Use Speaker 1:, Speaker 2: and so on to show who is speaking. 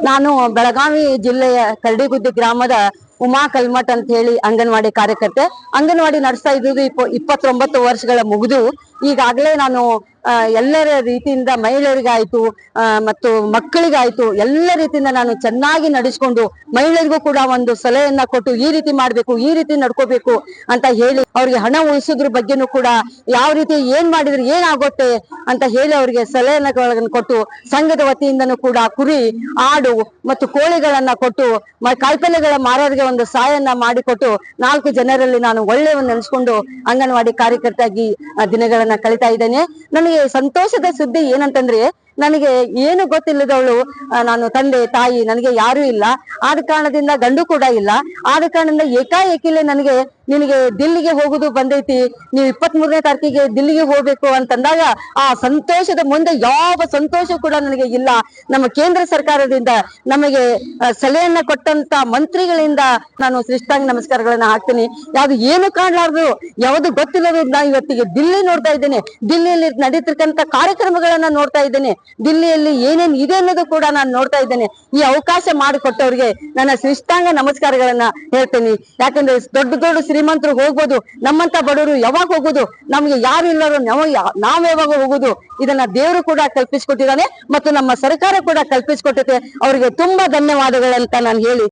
Speaker 1: ನಾನು ಬೆಳಗಾವಿ ಜಿಲ್ಲೆಯ ಕರಡಿಗುದ್ದಿ ಗ್ರಾಮದ ಉಮಾ ಕಲ್ಮಠ್ ಅಂತ ಹೇಳಿ ಅಂಗನವಾಡಿ ಕಾರ್ಯಕರ್ತೆ. ಅಂಗನವಾಡಿ ನಡೆಸ್ತಾ ಇದ್ದುದು 29 ವರ್ಷಗಳ ಮುಗಿದು ಈಗಾಗಲೇ ನಾನು ಎಲ್ಲರ ರೀತಿಯಿಂದ ಮಹಿಳೆಯರಿಗಾಯ್ತು ಮತ್ತು ಮಕ್ಕಳಿಗಾಯ್ತು ಎಲ್ಲ ರೀತಿಯಿಂದ ನಾನು ಚೆನ್ನಾಗಿ ನಡೆಸ್ಕೊಂಡು ಮಹಿಳೆಯರಿಗೂ ಕೂಡ ಒಂದು ಸಲಹೆಯನ್ನ ಕೊಟ್ಟು ಈ ರೀತಿ ಮಾಡ್ಬೇಕು, ಈ ರೀತಿ ನಡ್ಕೋಬೇಕು ಅಂತ ಹೇಳಿ ಅವ್ರಿಗೆ ಹಣ ಉಳಿಸೋದ್ರ ಬಗ್ಗೆನೂ ಕೂಡ ಯಾವ ರೀತಿ ಏನ್ ಮಾಡಿದ್ರೆ ಏನಾಗುತ್ತೆ ಅಂತ ಹೇಳಿ ಅವ್ರಿಗೆ ಸಲಹೆಗಳನ್ನು ಕೊಟ್ಟು ಸಂಘದ ವತಿಯಿಂದನೂ ಕೂಡ ಕುರಿ, ಆಡು ಮತ್ತು ಕೋಳಿಗಳನ್ನ ಕೊಟ್ಟು ಕಾಯಿಪಲ್ಯಗಳ ಮಾರೋರಿಗೆ ಒಂದು ಸಹಾಯನ ಮಾಡಿಕೊಟ್ಟು 4 ಜನರಲ್ಲಿ ನಾನು ಒಳ್ಳೆಯ ನೆನೆಸ್ಕೊಂಡು ಅಂಗನವಾಡಿ ಕಾರ್ಯಕರ್ತೆಯಾಗಿ ದಿನಗಳನ್ನ ಕಳೀತಾ ಇದ್ದೇನೆ. ನನಗೆ ಸಂತೋಷದ ಸುದ್ದಿ ಏನಂತಂದ್ರೆ, ನನಗೆ ಏನು ಗೊತ್ತಿಲ್ಲದವಳು, ನಾನು ತಂದೆ ತಾಯಿ ನನಗೆ ಯಾರು ಇಲ್ಲ, ಆದ ಕಾರಣದಿಂದ ಗಂಡು ಕೂಡ ಇಲ್ಲ. ಆದ ಕಾರಣದಿಂದ ಏಕಾಏಕಿಲೆ ನಿನಗೆ ದಿಲ್ಲಿಗೆ ಹೋಗುದು ಬಂದೈತಿ, ನೀವು 23ನೇ ತಾರೀಕಿಗೆ ದಿಲ್ಲಿಗೆ ಹೋಗ್ಬೇಕು ಅಂತಂದಾಗ ಆ ಸಂತೋಷದ ಮುಂದೆ ಯಾವ ಸಂತೋಷ ಕೂಡ ನನಗೆ ಇಲ್ಲ. ನಮ್ಮ ಕೇಂದ್ರ ಸರ್ಕಾರದಿಂದ ನಮಗೆ ಸಲಹೆಯನ್ನ ಕೊಟ್ಟಂತ ಮಂತ್ರಿಗಳಿಂದ ನಾನು ಶ್ರೇಷ್ಠಾಂಗ ನಮಸ್ಕಾರಗಳನ್ನ ಹಾಕ್ತೀನಿ. ಯಾವ್ದು ಏನು ಕಾಣ್ಲಾರ್ದು, ಯಾವ್ದು ಗೊತ್ತಿಲ್ಲದು ನಾ ಇವತ್ತಿಗೆ ದಿಲ್ಲಿ ನೋಡ್ತಾ ಇದ್ದೇನೆ, ದಿಲ್ಲಿಯಲ್ಲಿ ನಡೀತಿರ್ತಕ್ಕಂಥ ಕಾರ್ಯಕ್ರಮಗಳನ್ನ ನೋಡ್ತಾ ಇದ್ದೇನೆ, ದಿಲ್ಲಿಯಲ್ಲಿ ಏನೇನ್ ಇದೆ ಅನ್ನೋದು ಕೂಡ ನಾನು ನೋಡ್ತಾ ಇದ್ದೇನೆ. ಈ ಅವಕಾಶ ಮಾಡಿಕೊಟ್ಟವ್ರಿಗೆ ನನ್ನ ಶ್ರೇಷ್ಠಾಂಗ ನಮಸ್ಕಾರಗಳನ್ನ ಹೇಳ್ತೇನೆ. ಯಾಕಂದ್ರೆ ದೊಡ್ಡ ದೊಡ್ಡ ಶ್ರೀಮಂತರು ಹೋಗ್ಬೋದು, ನಮ್ಮಂತ ಬಡವರು ಯಾವಾಗ ಹೋಗುದು, ನಮ್ಗೆ ಯಾರು ಇಲ್ಲರು ನಾವ್ ಯಾವಾಗ ಹೋಗುದು, ಇದನ್ನ ದೇವರು ಕೂಡ ಕಲ್ಪಿಸಿಕೊಟ್ಟಿದ್ದಾನೆ ಮತ್ತು ನಮ್ಮ ಸರ್ಕಾರ ಕೂಡ ಕಲ್ಪಿಸಿಕೊಟ್ಟಿದೆ. ಅವರಿಗೆ ತುಂಬಾ ಧನ್ಯವಾದಗಳಂತ ನಾನು ಹೇಳಿ